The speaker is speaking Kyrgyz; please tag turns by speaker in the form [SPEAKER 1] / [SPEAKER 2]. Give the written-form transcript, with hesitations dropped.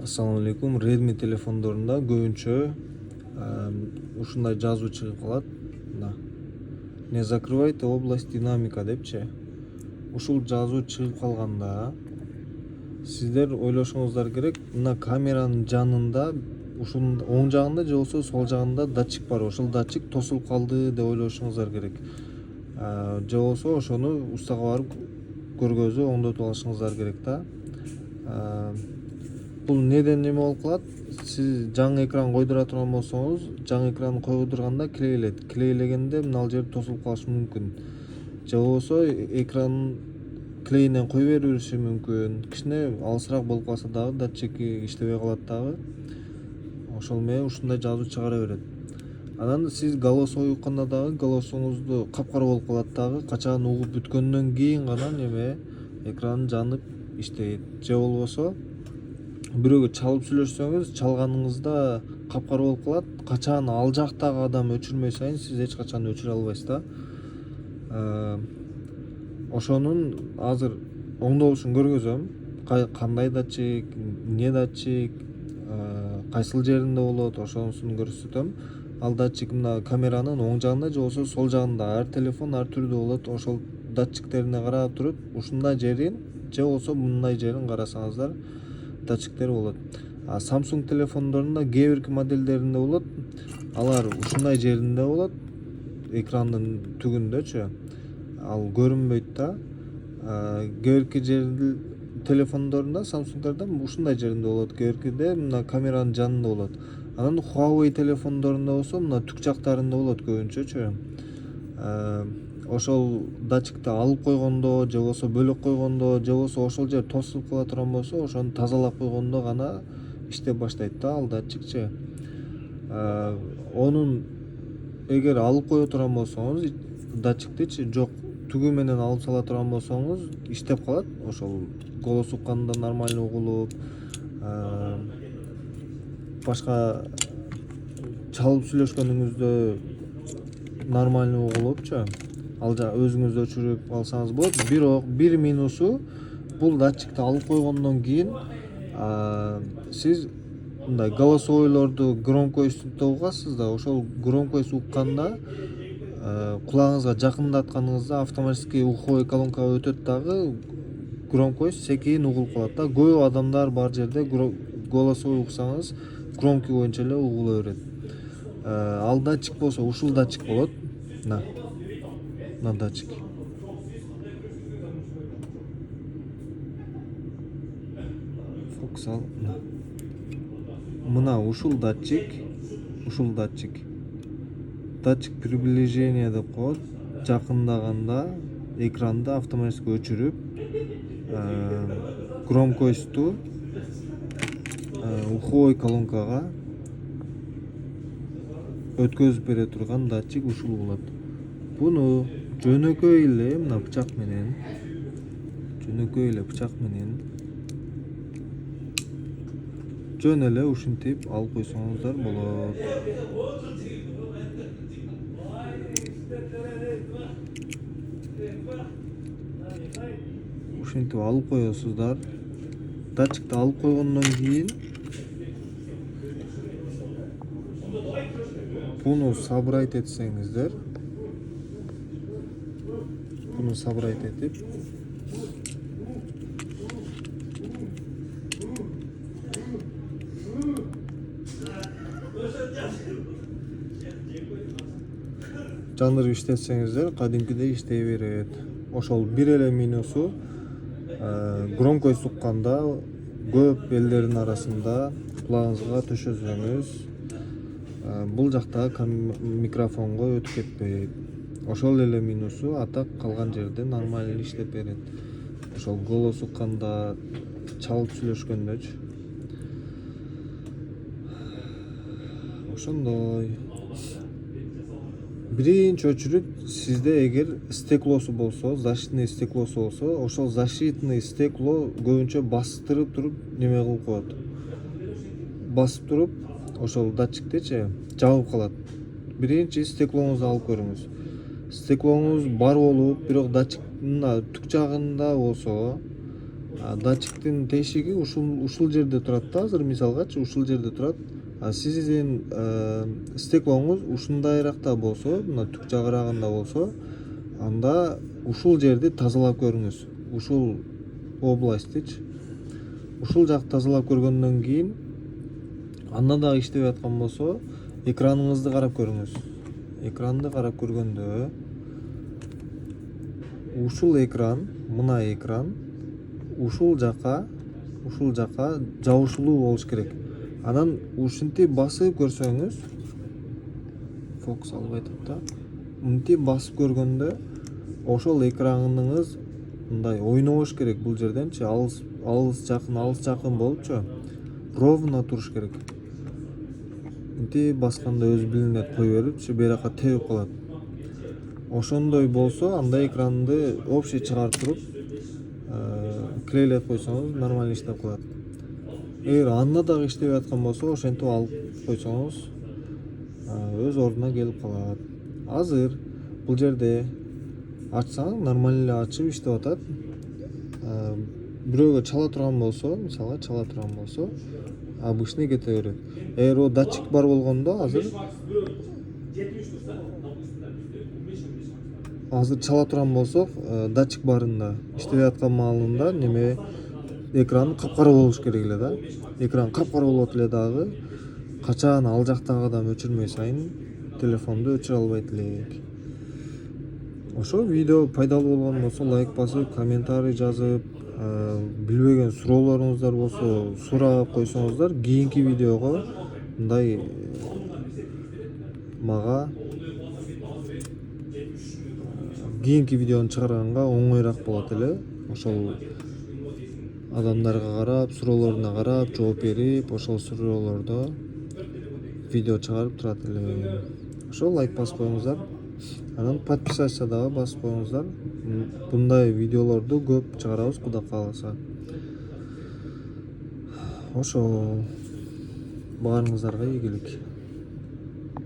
[SPEAKER 1] Assalamu алейкум. Redmi телефондорунда көбүнчө ушундай жазуу чыгып калат. Мына не закрывайте область динамика депчи. Ушул жазуу чыгып калганда сиздер ойлошуңуздар керек, мына камеранын жанында ушунун оң жагында же болбосо сол жагында датчик бар. Ошол датчик тосулуп калды деп ойлошуңуздар керек. Же болбосо ошону устага барып көргөзүп оңдотуп алышыңыздар керек да. Бул неден неме болуп калат? Сиз жаңы экран койдура турган болсоңуз, жаңы экранды койдурганда клейлет. Клейлегенде мына жер тосулуп калышы мүмкүн. Же болбосо экран клейинен кой бериши мүмкүн. Кичине алысыраак болуп калса дагы датчики иштебей калат дагы. Ошол менен ушундай жазуу чыгара берет. Анан сиз голосовой укканда дагы голосоңузду капкара болуп калат дагы. Качан угуп бүткөндөн кийин гана неме экран жанып иштейт. Же болбосо бирөөгө чалып сүйлөшсөңүз, чалганыңызда капкара болуп калат. Качан ал жактагы адам өчүрмөй сайын сиз эч качан өчүрө албайсыз да. Ошонун азыр оңдолушун көргөзөм. Кандай датчик, эмне датчик, кайсыл жеринде болот, ошонусун көрсөтөм. Ал датчик мына камеранын оң жагында же болбосо сол жагында. Ар телефон ар түрдүү болот. Ошол датчиктерине карап туруп, ушундай жерин же болбосо мындай жерин карасаңыздар датчиктер болот. Samsung телефондорунда кээ бирки модельдеринде болот. Алар ушундай жеринде болот. Экрандын түгүндөчү. Ал көрүнбөйт да. Кээ бирки телефондорунда, Samsung'дарда ушундай жеринде болот. Кээ биркиде мына камеранын жанында болот. Анан Huawei телефондорунда болсо мына түк жактарында болот көбүнчөчү. Ошол датчикти алып койгондо же болбосо бөлөк койгондо же болбосо ошол жер тосулуп кала турган болсо ошону тазалап койгондо гана иштеп баштайт да ал датчикчи. Онун эгер алып кое турган болсоңуз датчиктичи жок түгү менен алып сала турган болсоңуз иштеп калат. Ошол голос укканда нормально угулуп, башка чалып сүйлөшкөнүңүздө нормально угулупчу. Ал өзүңүз өчүрүп алсаңыз болот. Бирок бир минусу бул датчикти алып койгондон кийин сиз мындай голосовойлорду громкость угасыз да, ошол громкость укканда кулагыңызга жакындатканыңызда автоматически уховой колонкага өтөт дагы громкость секейин угулуп калат да. Көп адамдар бар жерде голосовой уксаңыз громкий боюнча эле угула берет. Ал датчик болсо ушул датчик болот. Мына датчик. Фокус ал. Мына ушул датчик. Датчик приближение деп коет. Жакындаганда экранды автоматически өчүрүп, громкостьту уховой колонкага өткөзүп бере турган датчик ушул болот. Буну жөнөкөй эле мына бычак менен жөн эле ушинтип алып койсоңуздар болот. Ушинтип алып коесуздар. Датчикти алып койгондон кийин буну собрать этсеңиздер, этип жандырып иштетсеңиздер кадимкидей иштей берет. Ошол бир эле минусу громкость укканда көп элдердин арасында кулагыңызга төшөсөңүз бул жактагы микрофонго өтүп кетпейт. Ошол эле минусу, а так калган жерде нормально иштеп берет. Ошол голос укканда, чалып сүйлөшкөндөчү. Ошондой. Биринчи очередь сизде эгер стеклосу болсо, защитный стеклосу болсо, ошол защитный стекло көбүнчө бастырып туруп неме кылып коет. Басып туруп ошол датчиктичи жабып калат. Биринчи стеклоңузду алып көрүңүз. Стеклоңуз бар болуп, бирок датчиктин түк жагында болсо, Датчиктин тешиги ушул жерде турат да, азыр мисалгачы ушул жерде турат. Сиздин стеклоңуз ушундайракта болсо, мына түк жагырагында болсо, анда ушул жерди тазалап көрүңүз. Ушул областьтичи. Ушул жакты тазалап көргөндөн кийин анда дагы иштебей аткан болсо, экраныңызды карап көрүңүз. Экранды карап көргөндө ушул экран, мына экран ушул жака жабышылуу болуш керек. Анан ушинтип басып көрсөңүз, фокус албай атат да. Мынтип басып көргөндө ошол экраныңыз мындай ойнобош керек бул жерденчи, алыс жакын болупчу, ровно туруш керек. Мынтип басканда өзү билинет, кой берипчи, беракка тебип калат. Ошондой болсо, анда экранды общий чыгарып туруп, клейлеп койсоңуз нормально иштеп калат. Эгер анда дагы иштебей аткан болсо, ошентип алып койсоңуз өз ордуна келип калат. Азыр бул жерде ачсаң нормально эле ачып иштеп атат. Бирөөгө чала турган болсо, мисалга чала турган болсо, обычный кете берет. Эгер о датчик бар болгондо азыр чала турган болсок, датчик барында иштебей аткан маалында неме экран капкара болуш керек эле да. Экран капкара болот эле дагы. Качан ал жактагы адам өчүрмөй сайын телефонду өчүрө албайт элек. Ошо видео пайдалуу болгон болсо лайк басып, комментарий жазып, билбеген суроолоруңуздар болсо сурап койсоңуздар, кийинки видеого мындай мага кийинки видеону чыгарганга оңойраак болот эле. Ошол адамдарга карап, суроолоруна карап, жооп берип, ошол суроолордо видео чыгарып турат элем. Ошо лайк басып коюңуздар. Анан подписаться дагы басып коюңуздар. Мындай видеолорду көп чыгарабыз, Кудай кааласа. Ошо баарыңыздарга ийгилик.